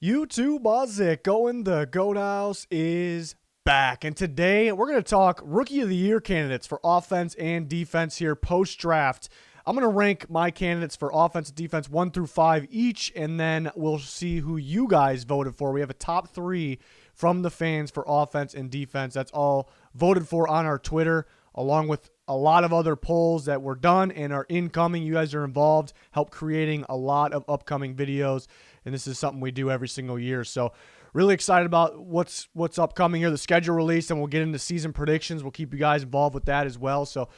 YouTube, how's it going? The Goat House is back. And today we're going to talk Rookie of the Year candidates for offense and defense here post-draft. I'm going to rank my candidates for offense and defense 1 through 5 each, and then we'll see who you guys voted for. We have a top 3 from the fans for offense and defense. That's all voted for on our Twitter, along with a lot of other polls that were done and are incoming. You guys are involved, help creating a lot of upcoming videos, and this is something we do every single year. So really excited about what's upcoming here, the schedule release, and we'll get into season predictions. We'll keep you guys involved with that as well. So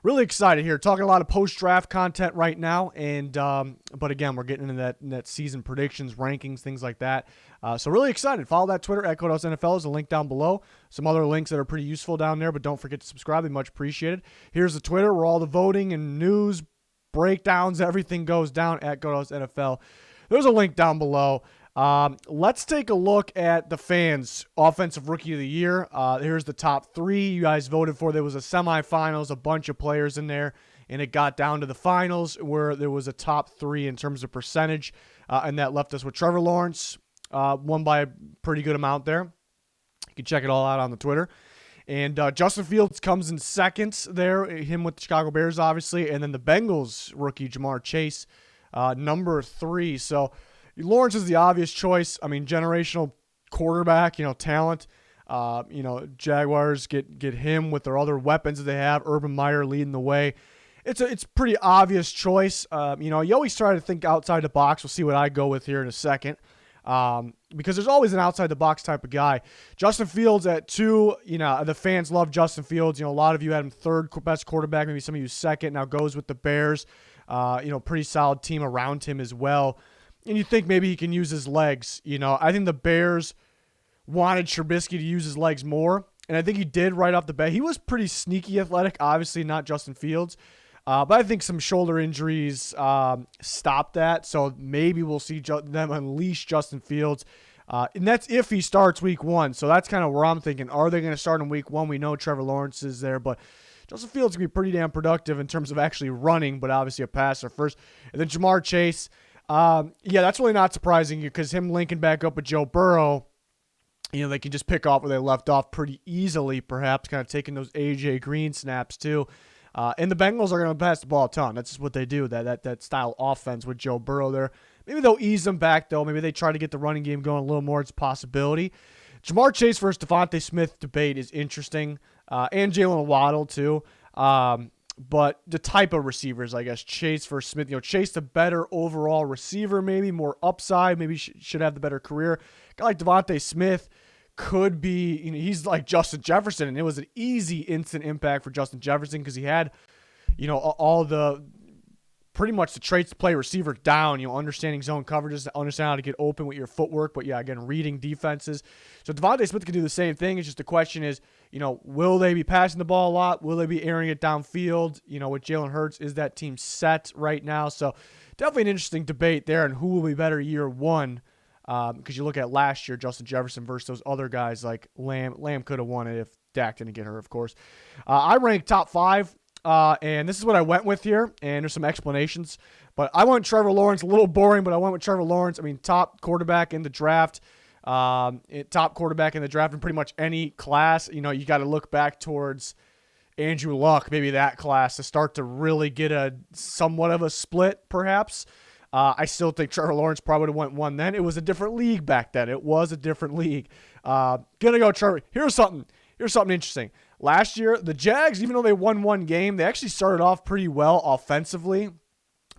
really excited here. Talking a lot of post-draft content right now, and but again, we're getting into that season predictions, rankings, things like that. So really excited. Follow that Twitter at Goat House NFL. There's a link down below. Some other links that are pretty useful down there, but don't forget to subscribe. They're much appreciated. Here's the Twitter where all the voting and news, breakdowns, everything goes down at Goat House NFL. There's a link down below. Let's take a look at the fans' offensive rookie of the year. Here's the top 3 you guys voted for. There was a semifinals, a bunch of players in there, and it got down to the finals where there was a top 3 in terms of percentage, and that left us with Trevor Lawrence, won by a pretty good amount there. You can check it all out on the Twitter. And Justin Fields comes in second there, him with the Chicago Bears, obviously, and then the Bengals rookie, Jamar Chase, number 3. So Lawrence is the obvious choice. I mean, generational quarterback, talent. Jaguars get him with their other weapons that they have. Urban Meyer leading the way. It's pretty obvious choice. You always try to think outside the box. We'll see what I go with here in a second. Because there's always an outside the box type of guy. Justin Fields at 2. The fans love Justin Fields. A lot of you had him third best quarterback. Maybe some of you second. Now goes with the Bears. Pretty solid team around him as well. And you think maybe he can use his legs. I think the Bears wanted Trubisky to use his legs more, and I think he did right off the bat. He was pretty sneaky athletic, obviously not Justin Fields, but I think some shoulder injuries stopped that, so maybe we'll see them unleash Justin Fields, and that's if he starts week 1. So that's kind of where I'm thinking. Are they going to start in week 1? We know Trevor Lawrence is there, but Justin Fields can be pretty damn productive in terms of actually running, but obviously a passer first. And then Jamar Chase. That's really not surprising because him linking back up with Joe Burrow, they can just pick off where they left off pretty easily, perhaps kind of taking those A.J. Green snaps too. And the Bengals are going to pass the ball a ton. That's just what they do, that style offense with Joe Burrow there. Maybe they'll ease them back, though. Maybe they try to get the running game going a little more. It's a possibility. Jamar Chase versus DeVonta Smith debate is interesting, and Jaylen Waddle too. But the type of receivers, I guess, Chase versus Smith. Chase the better overall receiver, maybe more upside, maybe should have the better career. A guy like DeVonta Smith could be, he's like Justin Jefferson, and it was an easy instant impact for Justin Jefferson because he had, all the pretty much the traits to play receiver down, understanding zone coverages, understand how to get open with your footwork, but again, reading defenses. So DeVonta Smith can do the same thing. It's just the question is, will they be passing the ball a lot? Will they be airing it downfield? With Jalen Hurts, is that team set right now? So definitely an interesting debate there, and who will be better year 1? Because you look at last year, Justin Jefferson versus those other guys like Lamb. Lamb could have won it if Dak didn't get hurt, of course. I ranked top 5. And this is what I went with here, and there's some explanations. But I went Trevor Lawrence, a little boring, but I went with Trevor Lawrence. I mean, top quarterback in the draft. Top quarterback in the draft in pretty much any class. You got to look back towards Andrew Luck, maybe that class, to start to really get a somewhat of a split, perhaps. I still think Trevor Lawrence probably would have went 1 then. It was a different league back then. It was a different league. Gonna go Trevor. Here's something interesting. Last year, the Jags, even though they won 1 game, they actually started off pretty well offensively.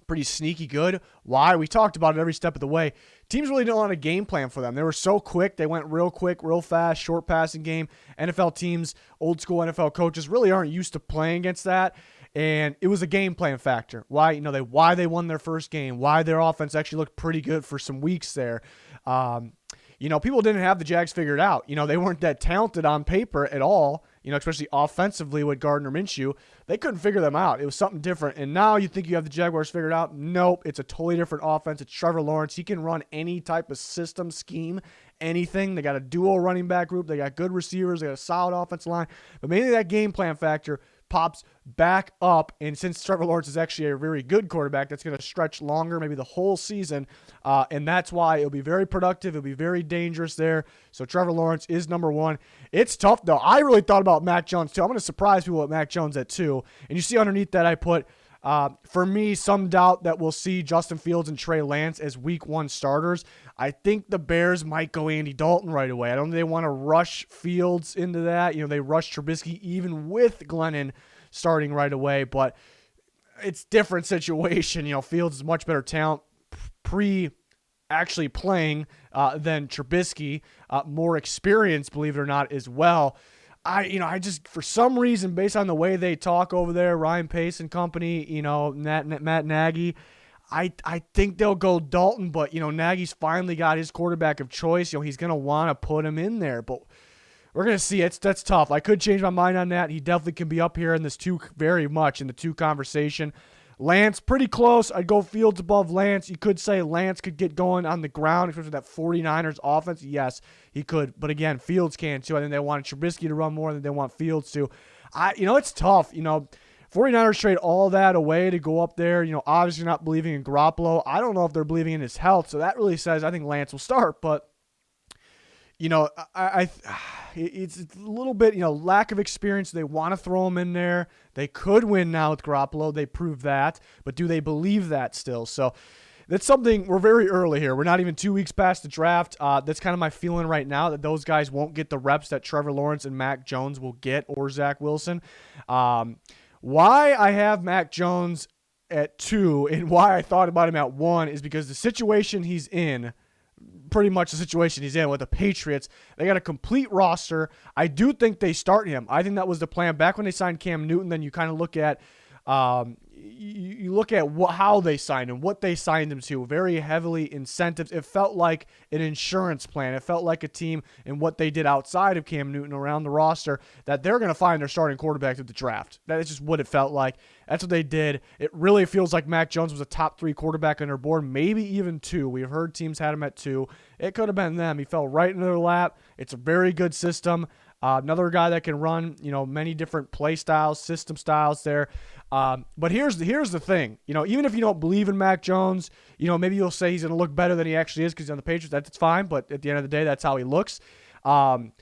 Pretty sneaky good. Why? We talked about it every step of the way. Teams really didn't want a game plan for them. They were so quick. They went real quick, real fast, short passing game. NFL teams, old school NFL coaches really aren't used to playing against that. And it was a game plan factor. Why? Why they won their first game. Why their offense actually looked pretty good for some weeks there. People didn't have the Jags figured out. They weren't that talented on paper at all, especially offensively with Gardner Minshew. They couldn't figure them out. It was something different. And now you think you have the Jaguars figured out. Nope, it's a totally different offense. It's Trevor Lawrence. He can run any type of system, scheme, anything. They got a dual running back group. They got good receivers. They got a solid offensive line. But mainly that game plan factor pops back up, and since Trevor Lawrence is actually a very good quarterback, that's going to stretch longer, maybe the whole season, and that's why it'll be very productive. It'll be very dangerous there. So Trevor Lawrence is number 1. It's tough, though. I really thought about Mack Jones, too. I'm going to surprise people with Mack Jones at 2. And you see underneath that I put, for me, some doubt that we'll see Justin Fields and Trey Lance as week 1 starters. I think the Bears might go Andy Dalton right away. I don't think they want to rush Fields into that. They rushed Trubisky even with Glennon starting right away, but it's different situation. Fields is much better talent actually playing than Trubisky, more experience, believe it or not, as well. I just, for some reason, based on the way they talk over there, Ryan Pace and company, Matt Nagy, I think they'll go Dalton, but, Nagy's finally got his quarterback of choice. He's going to want to put him in there, but we're going to see. That's tough. I could change my mind on that. He definitely can be up here in this 2, very much in the 2 conversation. Lance, pretty close. I'd go Fields above Lance. You could say Lance could get going on the ground, especially with that 49ers offense. Yes, he could. But again, Fields can too. I think they wanted Trubisky to run more than they want Fields to. It's tough. 49ers trade all that away to go up there. Obviously not believing in Garoppolo. I don't know if they're believing in his health. So that really says I think Lance will start. But, it's a little bit, lack of experience. They want to throw him in there. They could win now with Garoppolo. They proved that. But do they believe that still? So that's something, we're very early here. We're not even 2 weeks past the draft. That's kind of my feeling right now, that those guys won't get the reps that Trevor Lawrence and Mack Jones will get, or Zach Wilson. Why I have Mack Jones at 2 and why I thought about him at 1 is because the situation he's in, pretty much the situation he's in with the Patriots, they got a complete roster. I do think they start him. I think that was the plan back when they signed Cam Newton. Then you kind of look at you look at how they signed him, what they signed him to, very heavily incentives. It felt like an insurance plan. It felt like a team, and what they did outside of Cam Newton around the roster, that they're going to find their starting quarterback at the draft. That is just what it felt like. That's what they did. It really feels like Mack Jones was a top 3 quarterback on their board, maybe even 2. We've heard teams had him at 2. It could have been them. He fell right into their lap. It's a very good system. Another guy that can run, many different play styles, system styles there. But here's the thing. Even if you don't believe in Mack Jones, maybe you'll say he's going to look better than he actually is because he's on the Patriots. That's fine. But at the end of the day, that's how he looks. I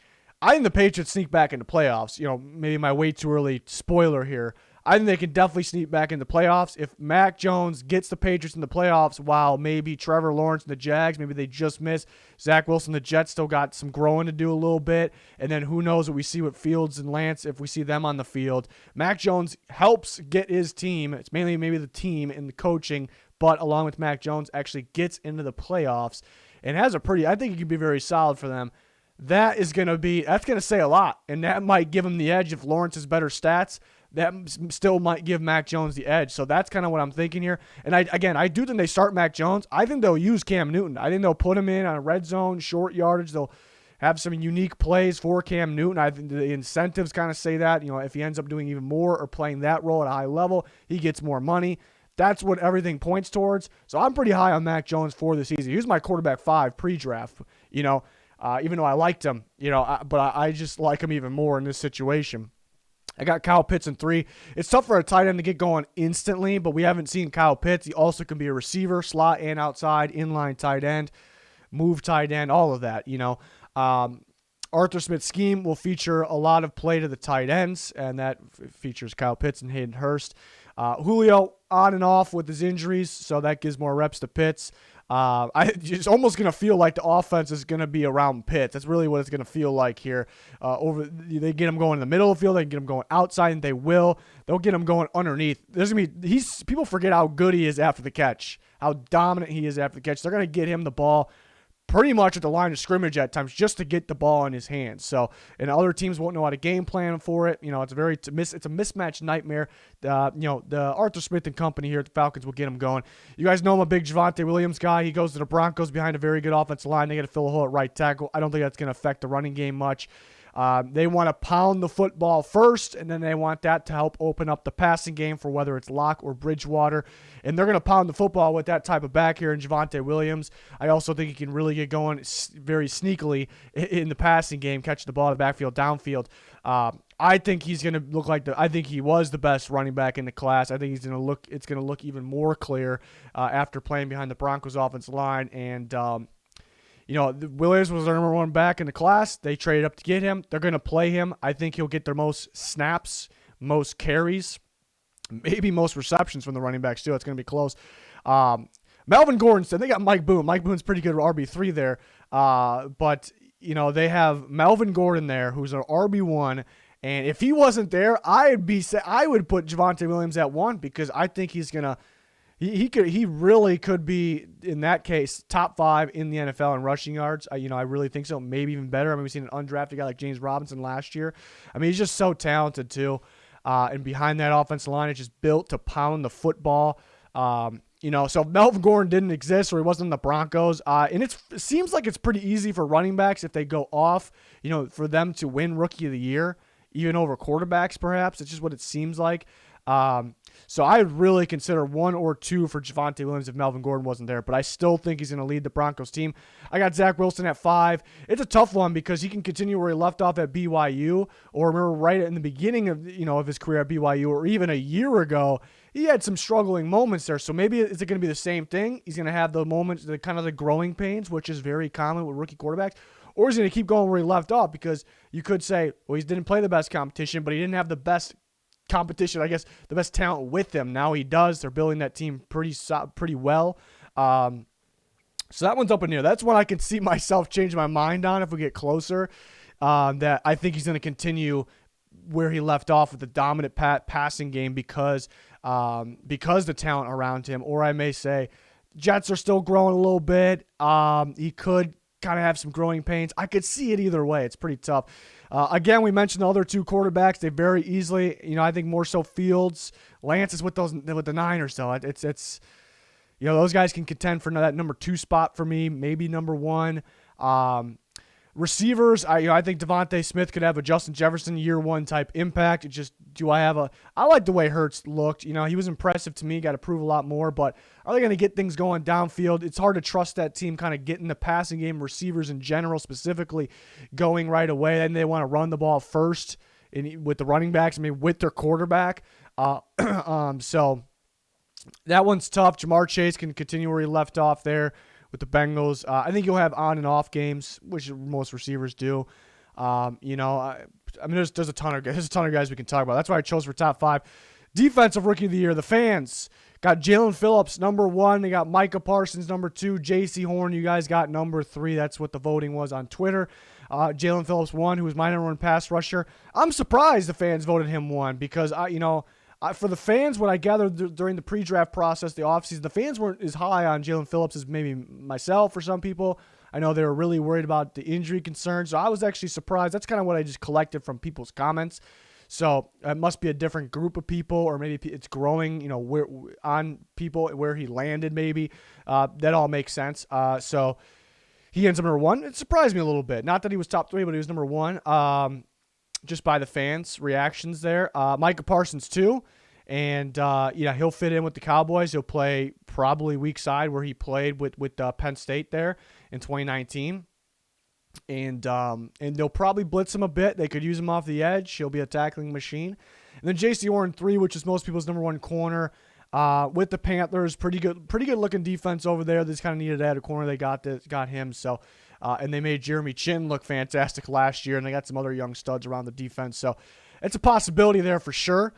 think the Patriots sneak back into playoffs. Maybe my way too early spoiler here. I think they can definitely sneak back into playoffs. If Mack Jones gets the Patriots in the playoffs, while maybe Trevor Lawrence and the Jags, maybe they just miss. Zach Wilson, the Jets, still got some growing to do a little bit. And then who knows what we see with Fields and Lance if we see them on the field. Mack Jones helps get his team. It's mainly maybe the team and the coaching, but along with Mack Jones, actually gets into the playoffs and has I think he can be very solid for them. That's going to say a lot. And that might give him the edge if Lawrence has better stats. That still might give Mack Jones the edge. So that's kind of what I'm thinking here. And I do think they start Mack Jones. I think they'll use Cam Newton. I think they'll put him in on a red zone, short yardage. They'll have some unique plays for Cam Newton. I think the incentives kind of say that. If he ends up doing even more or playing that role at a high level, he gets more money. That's what everything points towards. So I'm pretty high on Mack Jones for the season. He was my quarterback 5 pre-draft, even though I liked him, but I just like him even more in this situation. I got Kyle Pitts in 3. It's tough for a tight end to get going instantly, but we haven't seen Kyle Pitts. He also can be a receiver, slot and outside, inline tight end, move tight end, all of that, Arthur Smith's scheme will feature a lot of play to the tight ends, and that features Kyle Pitts and Hayden Hurst. Julio on and off with his injuries, so that gives more reps to Pitts. It's almost going to feel like the offense is going to be around Pitts. That's really what it's going to feel like here. They get him going in the middle of the field. They can get him going outside, and they will. They'll get him going underneath. People forget how good he is after the catch, how dominant he is after the catch. They're going to get him the ball pretty much at the line of scrimmage at times just to get the ball in his hands. So, and other teams won't know how to game plan for it. It's a mismatch nightmare. The Arthur Smith and company here at the Falcons will get him going. You guys know I'm a big Javonte Williams guy. He goes to the Broncos behind a very good offensive line. They got to fill a hole at right tackle. I don't think that's going to affect the running game much. They want to pound the football first, and then they want that to help open up the passing game for whether it's Locke or Bridgewater. And they're going to pound the football with that type of back here in Javonte Williams. I also think he can really get going very sneakily in the passing game, catching the ball in the backfield, downfield. I think he's going to look like I think he was the best running back in the class. I think it's going to look even more clear after playing behind the Broncos offensive line. And, Williams was their number one back in the class. They traded up to get him. They're going to play him. I think he'll get their most snaps, most carries, maybe most receptions from the running backs too. It's going to be close. Melvin Gordon said they got Mike Boone. Mike Boone's pretty good RB3 there. But they have Melvin Gordon there, who's an RB1. And if he wasn't there, I would put Javonte Williams at 1 because I think he's gonna he really could be in that case top 5 in the NFL in rushing yards. I really think so. Maybe even better. I mean, we've seen an undrafted guy like James Robinson last year. I mean, he's just so talented too. And behind that offensive line, it's just built to pound the football. So Melvin Gordon didn't exist or he wasn't in the Broncos. And it seems like it's pretty easy for running backs if they go off, for them to win Rookie of the Year. Even over quarterbacks, perhaps. It's just what it seems like. So I would really consider 1 or 2 for Javonte Williams if Melvin Gordon wasn't there. But I still think he's going to lead the Broncos team. I got Zach Wilson at 5. It's a tough one because he can continue where he left off at BYU. Or remember right in the beginning of his career at BYU or even a year ago, he had some struggling moments there. So maybe is it going to be the same thing? He's going to have the moments, the kind of the growing pains, which is very common with rookie quarterbacks. Or is he going to keep going where he left off? Because you could say, well, he didn't play the best competition, but he didn't have the best competition, I guess, the best talent with him. Now he does. They're building that team pretty well. So that one's up in the air. That's one I can see myself changing my mind on if we get closer. That I think he's going to continue where he left off with the dominant passing game because the talent around him. Or I may say, Jets are still growing a little bit. He could kind of have some growing pains. I could see it either way. It's pretty tough. Again, we mentioned the other 2 quarterbacks. They very easily, I think more so Fields. Lance is with the Niners, though. It's those guys can contend for that number 2 spot for me, maybe number 1. Receivers, I think DeVonta Smith could have a Justin Jefferson year 1 type impact. I like the way Hurts looked. He was impressive to me, got to prove a lot more, but are they going to get things going downfield? It's hard to trust that team kind of getting the passing game, receivers in general specifically, going right away. Then they want to run the ball first with the running backs, with their quarterback. So that one's tough. Jamar Chase can continue where he left off there with the Bengals. I think you'll have on and off games, which most receivers do. There's a ton of guys we can talk about. That's why I chose for top 5. Defensive Rookie of the Year, the fans got Jaylen Phillips, number 1. They got Micah Parsons, number 2. J.C. Horn, you guys got number 3. That's what the voting was on Twitter. Jaylen Phillips 1, who was my number 1 pass rusher. I'm surprised the fans voted him 1 because, for the fans, what I gathered during the pre-draft process, the offseason, the fans weren't as high on Jalen Phillips as maybe myself or some people. I know they were really worried about the injury concerns, so I was actually surprised. That's kind of what I just collected from people's comments. So it must be a different group of people, or maybe it's growing, where on people where he landed maybe. That all makes sense. So he ends up number 1. It surprised me a little bit. Not that he was top 3, but he was number 1. Just by the fans' reactions there. Micah Parsons, too. And, he'll fit in with the Cowboys. He'll play probably weak side where he played with Penn State there in 2019. And they'll probably blitz him a bit. They could use him off the edge. He'll be a tackling machine. And then J.C. Horn, 3, which is most people's number 1 corner. With the Panthers, pretty good looking defense over there. They just kind of needed to add a corner. They got him. So, and they made Jeremy Chin look fantastic last year, and they got some other young studs around the defense. So it's a possibility there for sure.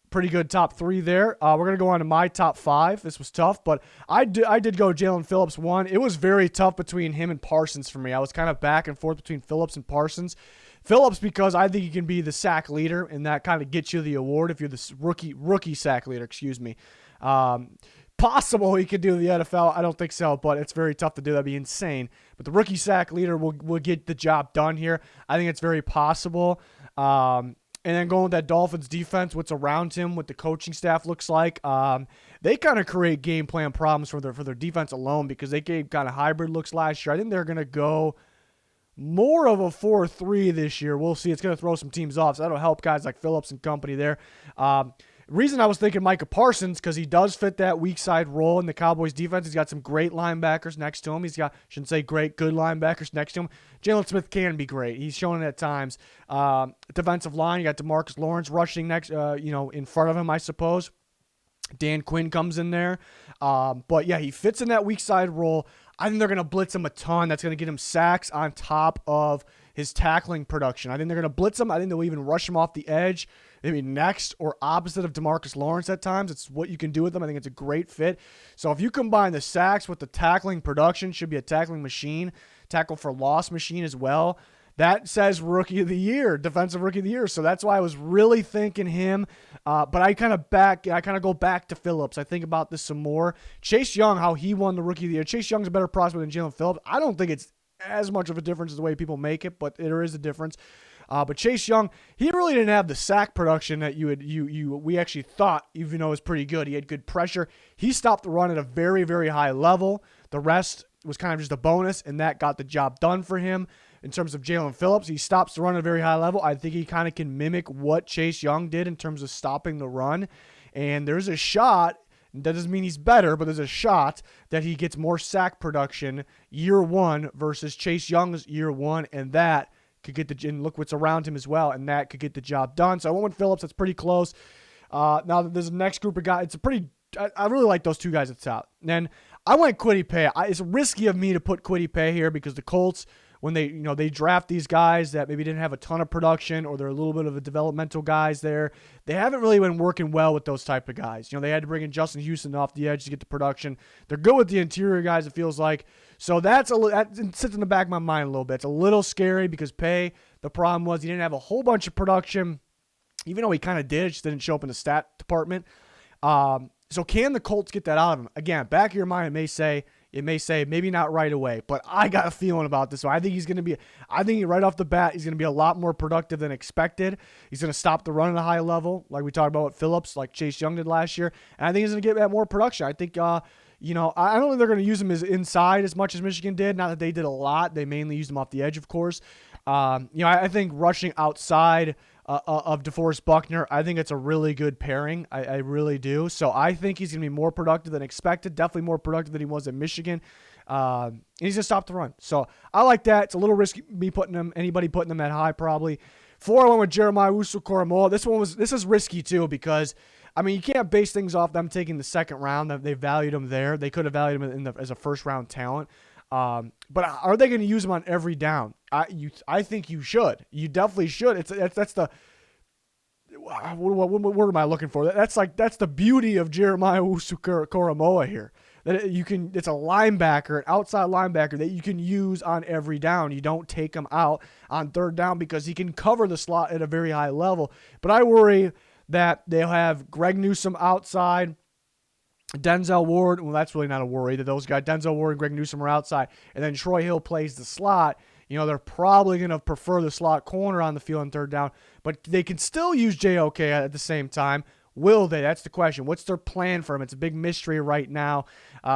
Pretty good top 3 there. We're going to go on to my top 5. This was tough, but I did go Jaylen Phillips 1. It was very tough between him and Parsons for me. I was kind of back and forth between Phillips and Parsons. Phillips because I think he can be the sack leader, and that kind of gets you the award if you're the rookie sack leader, Possible he could do the NFL. I don't think so, but it's very tough to do. That'd be insane. But the rookie sack leader will get the job done here. I think it's very possible. And then going with that Dolphins defense, what's around him, what the coaching staff looks like, they kind of create game plan problems for their defense alone because they gave kind of hybrid looks last year. I think they're going to go more of a 4-3 this year. We'll see. It's going to throw some teams off, so that'll help guys like Phillips and company there. Reason I was thinking Micah Parsons, because he does fit that weak side role in the Cowboys defense. He's got some great linebackers next to him. He's got, shouldn't say great, good linebackers next to him. Jalen Smith can be great. He's shown it at times. Defensive line, you got DeMarcus Lawrence rushing next, in front of him, I suppose. Dan Quinn comes in there. But yeah, he fits in that weak side role. I think they're going to blitz him a ton. That's going to get him sacks on top of his tackling production. I think they're going to blitz him. I think they'll even rush him off the edge, maybe next or opposite of DeMarcus Lawrence at times. It's what you can do with them. I think it's a great fit. So if you combine the sacks with the tackling production, should be a tackling machine, tackle for loss machine as well. That says Rookie of the Year, Defensive Rookie of the Year. So that's why I was really thinking him. But I kind of go back to Phillips. I think about this some more. Chase Young, how he won the Rookie of the Year. Chase Young's a better prospect than Jaylen Phillips. I don't think it's as much of a difference as the way people make it, but there is a difference. But Chase Young, he really didn't have the sack production that we actually thought, even though it was pretty good. He had good pressure. He stopped the run at a very, very high level. The rest was kind of just a bonus, and that got the job done for him. In terms of Jaylen Phillips, he stops the run at a very high level. I think he kind of can mimic what Chase Young did in terms of stopping the run. And there's a shot, that doesn't mean he's better, but there's a shot that he gets more sack production year one versus Chase Young's year one, and that could get and look what's around him as well, and that could get the job done. So I went with Phillips. That's pretty close. Now there's the next group of guys. I really like those two guys at the top. And then I went Kwity Paye. It's risky of me to put Kwity Paye here because the Colts, when they draft these guys that maybe didn't have a ton of production or they're a little bit of a developmental guys there, they haven't really been working well with those type of guys. They had to bring in Justin Houston off the edge to get the production. They're good with the interior guys, it feels like. So that sits in the back of my mind a little bit. It's a little scary because Paye, the problem was he didn't have a whole bunch of production, even though he kind of did. It just didn't show up in the stat department. So can the Colts get that out of him? Again, back of your mind, it may say maybe not right away, but I got a feeling about this. So I think right off the bat, he's going to be a lot more productive than expected. He's going to stop the run at a high level, like we talked about with Phillips, like Chase Young did last year. And I think he's going to get that more production. I think, I don't think they're going to use him as inside as much as Michigan did. Not that they did a lot. They mainly used him off the edge, of course. I think rushing outside of DeForest Buckner, I think it's a really good pairing. I really do. So I think he's going to be more productive than expected, definitely more productive than he was at Michigan. And he's going to stop the run. So I like that. It's a little risky anybody putting him that high probably. 4, I went with Jeremiah Owusu-Koramoah. This is risky too because, you can't base things off them taking the second round. They valued him there. They could have valued him as a first-round talent. But are they going to use him on every down? I think you should. You definitely should. That's the what word am I looking for? That's the beauty of Jeremiah Owusu-Koramoah here. That it's a linebacker, an outside linebacker that you can use on every down. You don't take him out on third down because he can cover the slot at a very high level. But I worry that they'll have Greg Newsome outside, Denzel Ward, well, that's really not a worry that those guys, Denzel Ward and Greg Newsome are outside, and then Troy Hill plays the slot. They're probably going to prefer the slot corner on the field on third down, but they can still use JOK at the same time. Will they? That's the question. What's their plan for him? It's a big mystery right now.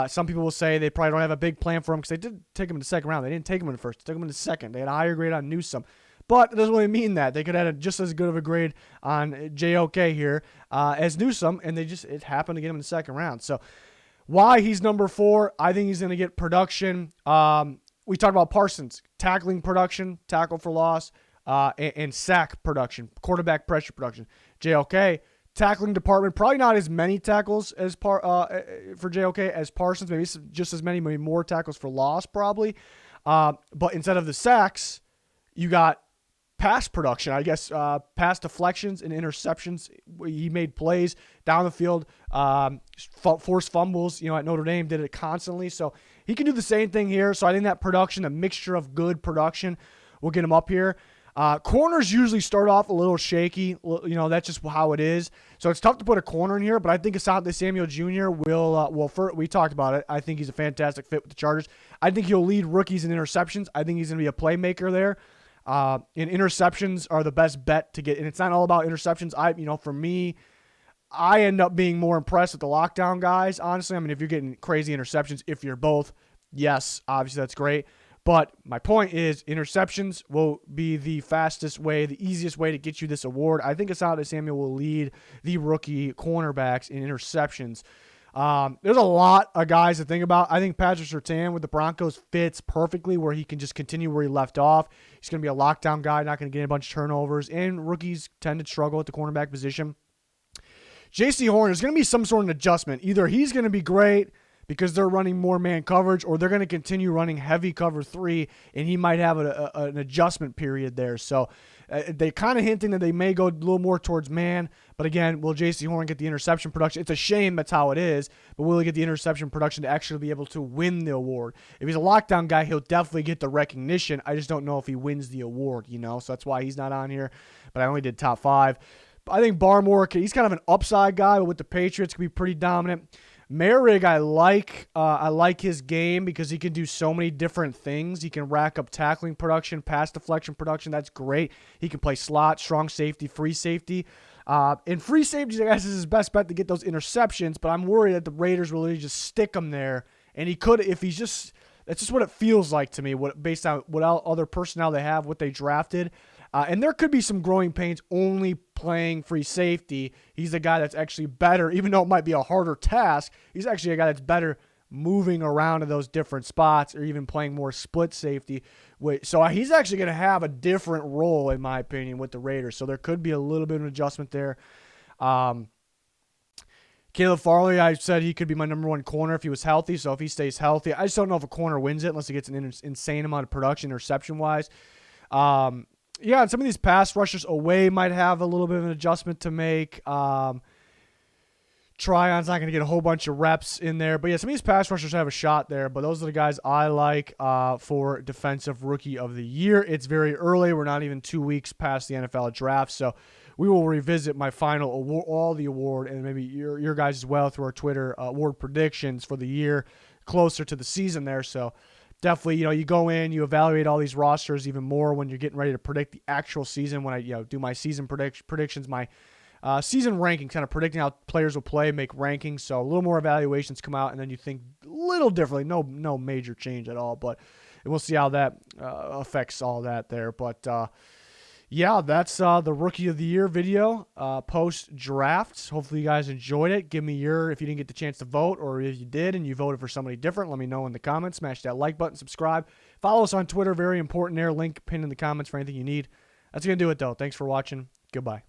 Some people will say they probably don't have a big plan for him because they did take him in the second round. They didn't take him in the first. They took him in the second. They had a higher grade on Newsome. But it doesn't really mean that. They could have had just as good of a grade on JOK here as Newsome, and it happened to get him in the second round. So why he's number 4, I think he's going to get production. We talked about Parsons, tackling production, tackle for loss, and sack production, quarterback pressure production. JOK, tackling department, probably not as many tackles as for JOK as Parsons, maybe just as many, maybe more tackles for loss probably. But instead of the sacks, you got pass production, I guess, pass deflections and interceptions. He made plays down the field, forced fumbles, at Notre Dame, did it constantly. So he can do the same thing here. So I think that production, a mixture of good production, will get him up here. Corners usually start off a little shaky. That's just how it is. So it's tough to put a corner in here, but I think Asante Samuel Jr. we talked about it. I think he's a fantastic fit with the Chargers. I think he'll lead rookies in interceptions. I think he's going to be a playmaker there. And interceptions are the best bet to get, and it's not all about interceptions. For me, I end up being more impressed with the lockdown guys, honestly. If you're getting crazy interceptions, if you're both, yes, obviously that's great. But my point is interceptions will be the fastest way, the easiest way to get you this award. I think Asante Samuel will lead the rookie cornerbacks in interceptions. There's a lot of guys to think about. I think Patrick Surtain with the Broncos fits perfectly where he can just continue where he left off. He's going to be a lockdown guy, not going to get a bunch of turnovers, and rookies tend to struggle at the cornerback position. J.C. Horn, is going to be some sort of adjustment. Either he's going to be great because they're running more man coverage, or they're going to continue running heavy cover 3, and he might have an adjustment period there. So they kind of hinting that they may go a little more towards man. But again, will J.C. Horn get the interception production? It's a shame that's how it is, but will he get the interception production to actually be able to win the award? If he's a lockdown guy, he'll definitely get the recognition. I just don't know if he wins the award, So that's why he's not on here. But I only did top 5. But I think Barmore, he's kind of an upside guy, but with the Patriots, could be pretty dominant. Merrick, I like his game because he can do so many different things. He can rack up tackling production, pass deflection production. That's great. He can play slot, strong safety, free safety. And free safety, I guess, is his best bet to get those interceptions, but I'm worried that the Raiders will really just stick him there. And he could, if he's just, that's just what it feels like to me, based on what other personnel they have, what they drafted. And there could be some growing pains only playing free safety. He's a guy that's actually better, even though it might be a harder task. He's actually a guy that's better moving around in those different spots or even playing more split safety. So he's actually going to have a different role, in my opinion, with the Raiders. So there could be a little bit of an adjustment there. Caleb Farley, I said he could be my number 1 corner if he was healthy. So if he stays healthy, I just don't know if a corner wins it unless he gets an insane amount of production interception-wise. Yeah, and some of these pass rushers away might have a little bit of an adjustment to make. Tryon's not going to get a whole bunch of reps in there. But, yeah, some of these pass rushers have a shot there. But those are the guys I like for Defensive Rookie of the Year. It's very early. We're not even 2 weeks past the NFL draft. So we will revisit my final award, all the award, and maybe your guys as well through our Twitter award predictions for the year closer to the season there. So definitely, you go in, you evaluate all these rosters even more when you're getting ready to predict the actual season. When I do my season predictions, my season ranking, kind of predicting how players will play, make rankings. So a little more evaluations come out, and then you think a little differently. No major change at all, but we'll see how that affects all that there. But yeah, that's the Rookie of the Year video post-draft. Hopefully you guys enjoyed it. Give me if you didn't get the chance to vote, or if you did and you voted for somebody different, let me know in the comments. Smash that like button, subscribe. Follow us on Twitter, very important there. Link pinned in the comments for anything you need. That's going to do it, though. Thanks for watching. Goodbye.